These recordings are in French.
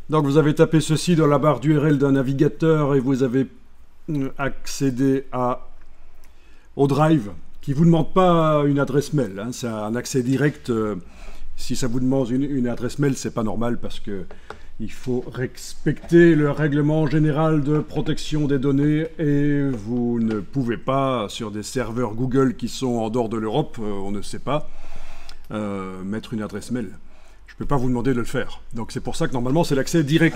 Donc vous avez tapé ceci dans la barre d'URL d'un navigateur et vous avez accédé au Drive, qui ne vous demande pas une adresse mail, hein, c'est un accès direct. Si ça vous demande une adresse mail, c'est pas normal parce que il faut respecter le règlement général de protection des données et vous ne pouvez pas, sur des serveurs Google qui sont en dehors de l'Europe, on ne sait pas, mettre une adresse mail. Je ne peux pas vous demander de le faire. Donc c'est pour ça que normalement c'est l'accès direct.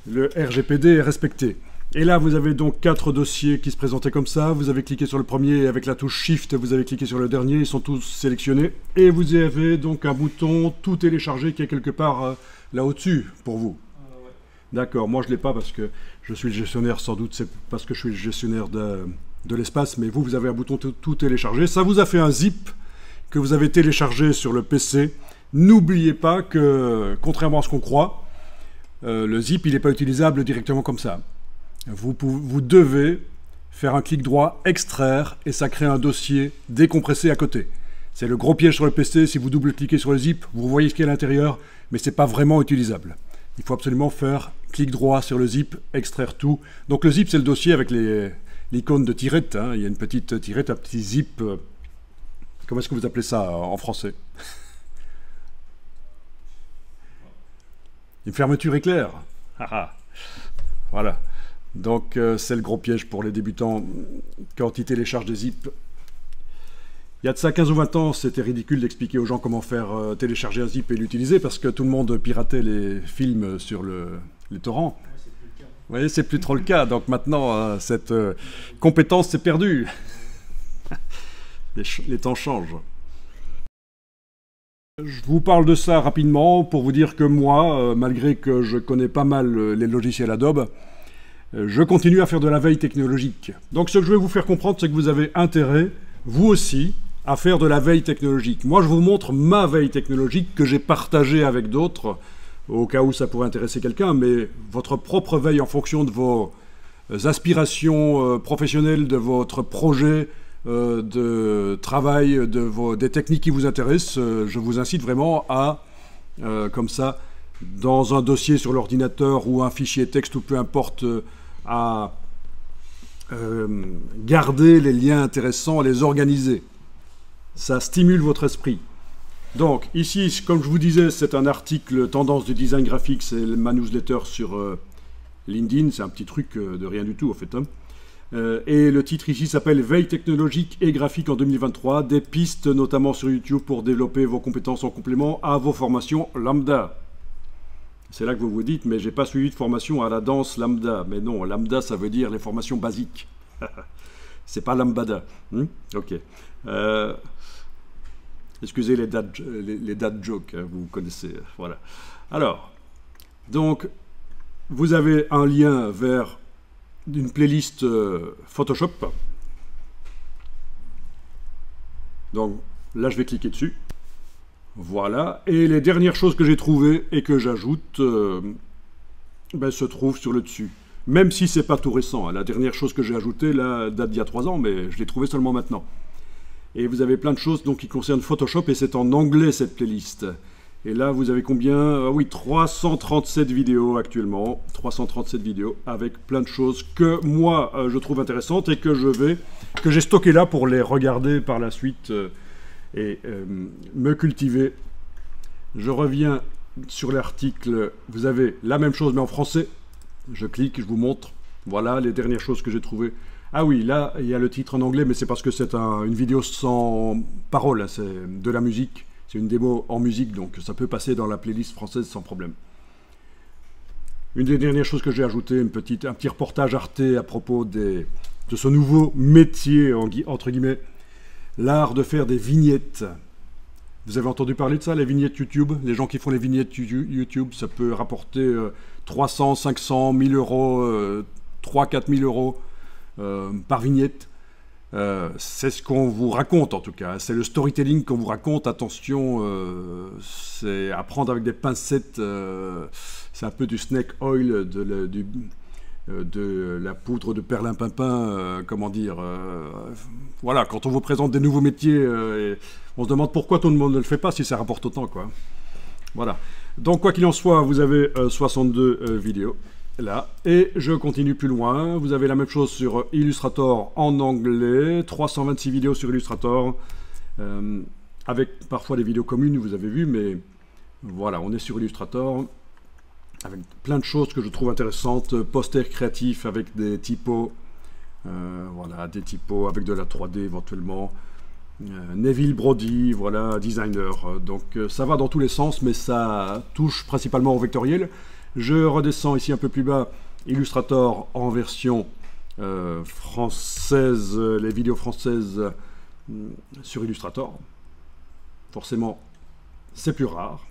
Le RGPD est respecté. Et là vous avez donc 4 dossiers qui se présentaient comme ça. Vous avez cliqué sur le premier et avec la touche Shift, vous avez cliqué sur le dernier. Ils sont tous sélectionnés. Et vous avez donc un bouton tout télécharger qui est quelque part là au-dessus pour vous. Ouais. D'accord, moi je ne l'ai pas parce que je suis le gestionnaire, sans doute c'est parce que je suis le gestionnaire de l'espace, mais vous avez un bouton tout télécharger. Ça vous a fait un zip que vous avez téléchargé sur le PC. N'oubliez pas que, contrairement à ce qu'on croit, le zip il n'est pas utilisable directement comme ça. Vous devez faire un clic droit, extraire, et ça crée un dossier décompressé à côté. C'est le gros piège sur le PC, si vous double-cliquez sur le zip, vous voyez ce qu'il y a à l'intérieur, mais ce n'est pas vraiment utilisable. Il faut absolument faire clic droit sur le zip, extraire tout. Donc le zip, c'est le dossier avec l'icône de tirette, hein. Il y a une petite tirette, un petit zip. Comment est-ce que vous appelez ça en français? Une fermeture éclair. Voilà. Donc c'est le gros piège pour les débutants quand ils téléchargent des zips. Il y a de ça 15 ou 20 ans, c'était ridicule d'expliquer aux gens comment faire télécharger un zip et l'utiliser parce que tout le monde piratait les films sur les torrents. Vous voyez, c'est plus trop le cas. Donc maintenant, cette compétence s'est perdue. Les temps changent. Je vous parle de ça rapidement pour vous dire que moi, malgré que je connais pas mal les logiciels Adobe, je continue à faire de la veille technologique. Donc ce que je vais vous faire comprendre, c'est que vous avez intérêt, vous aussi, à faire de la veille technologique. Moi, je vous montre ma veille technologique que j'ai partagée avec d'autres, au cas où ça pourrait intéresser quelqu'un, mais votre propre veille en fonction de vos aspirations professionnelles, de votre projet de travail, des techniques qui vous intéressent, je vous incite vraiment à, comme ça, dans un dossier sur l'ordinateur ou un fichier texte ou peu importe, à garder les liens intéressants, à les organiser. Ça stimule votre esprit. Donc ici, comme je vous disais, c'est un article tendance du design graphique, c'est ma newsletter sur LinkedIn, c'est un petit truc de rien du tout en fait. Hein. Et le titre ici s'appelle « Veille technologique et graphique en 2023, des pistes notamment sur YouTube pour développer vos compétences en complément à vos formations lambda ». C'est là que vous vous dites, mais j'ai pas suivi de formation à la danse lambda. Mais non, lambda, ça veut dire les formations basiques. C'est pas lambada. Ok. Excusez les dad jokes, hein, vous connaissez. Voilà. Alors, donc, vous avez un lien vers une playlist Photoshop. Donc, là, je vais cliquer dessus. Voilà, et les dernières choses que j'ai trouvées et que j'ajoute se trouvent sur le dessus. Même si c'est pas tout récent, hein. La dernière chose que j'ai ajoutée là date d'il y a 3 ans, mais je l'ai trouvée seulement maintenant. Et vous avez plein de choses donc, qui concernent Photoshop et c'est en anglais cette playlist. Et là vous avez combien? Oui, 337 vidéos actuellement, 337 vidéos avec plein de choses que moi je trouve intéressantes et que j'ai stockées là pour les regarder par la suite. Et me cultiver. Je reviens sur l'article, vous avez la même chose mais en français. Je clique, je vous montre. Voilà les dernières choses que j'ai trouvées. Ah oui, là il y a le titre en anglais, mais c'est parce que c'est une vidéo sans parole, hein, c'est de la musique. C'est une démo en musique, donc ça peut passer dans la playlist française sans problème. Une des dernières choses que j'ai ajoutées, un petit reportage Arte à propos de ce nouveau métier, entre guillemets, l'art de faire des vignettes. Vous avez entendu parler de ça, les vignettes YouTube? Les gens qui font les vignettes YouTube, ça peut rapporter 300, 500, 1000 euros, 3 4 000 euros par vignette. C'est ce qu'on vous raconte en tout cas. C'est le storytelling qu'on vous raconte. Attention, c'est à prendre avec des pincettes. C'est un peu du snake oil, de la poudre de perlimpinpin, comment dire. Voilà, quand on vous présente des nouveaux métiers, on se demande pourquoi tout le monde ne le fait pas si ça rapporte autant, quoi. Voilà. Donc quoi qu'il en soit, vous avez 62 vidéos là, et je continue plus loin. Vous avez la même chose sur Illustrator en anglais, 326 vidéos sur Illustrator, avec parfois des vidéos communes, vous avez vu, mais voilà, on est sur Illustrator, avec plein de choses que je trouve intéressantes, posters créatifs avec des typos, voilà, des typos avec de la 3D éventuellement, Neville Brody, voilà, designer, donc ça va dans tous les sens, mais ça touche principalement au vectoriel. Je redescends ici un peu plus bas, Illustrator en version française, les vidéos françaises sur Illustrator. Forcément, c'est plus rare.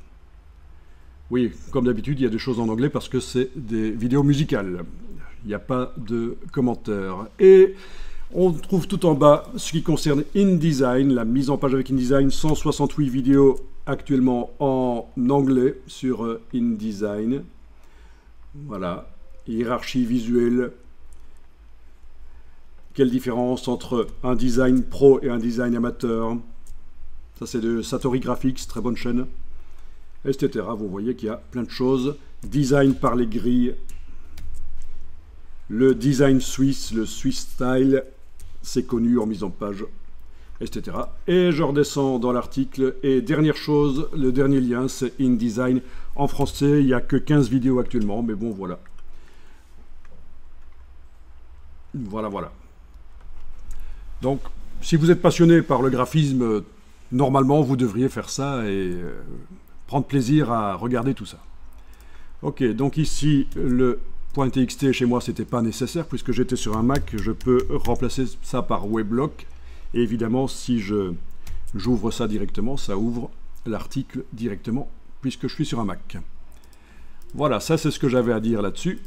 Oui, comme d'habitude, il y a des choses en anglais parce que c'est des vidéos musicales. Il n'y a pas de commentaires. Et on trouve tout en bas ce qui concerne InDesign, la mise en page avec InDesign, 168 vidéos actuellement en anglais sur InDesign. Voilà, hiérarchie visuelle. Quelle différence entre un design pro et un design amateur? Ça c'est de Satori Graphics, très bonne chaîne, etc. Vous voyez qu'il y a plein de choses. Design par les grilles. Le design suisse, le Swiss style, c'est connu en mise en page, etc. Et je redescends dans l'article. Et dernière chose, le dernier lien, c'est InDesign. En français, il n'y a que 15 vidéos actuellement, mais bon, voilà. Voilà. Donc, si vous êtes passionné par le graphisme, normalement, vous devriez faire ça et prendre plaisir à regarder tout ça. Ok, donc ici, le .txt chez moi, c'était pas nécessaire puisque j'étais sur un Mac. Je peux remplacer ça par Weblog. Et évidemment, si j'ouvre ça directement, ça ouvre l'article directement puisque je suis sur un Mac. Voilà, ça c'est ce que j'avais à dire là-dessus.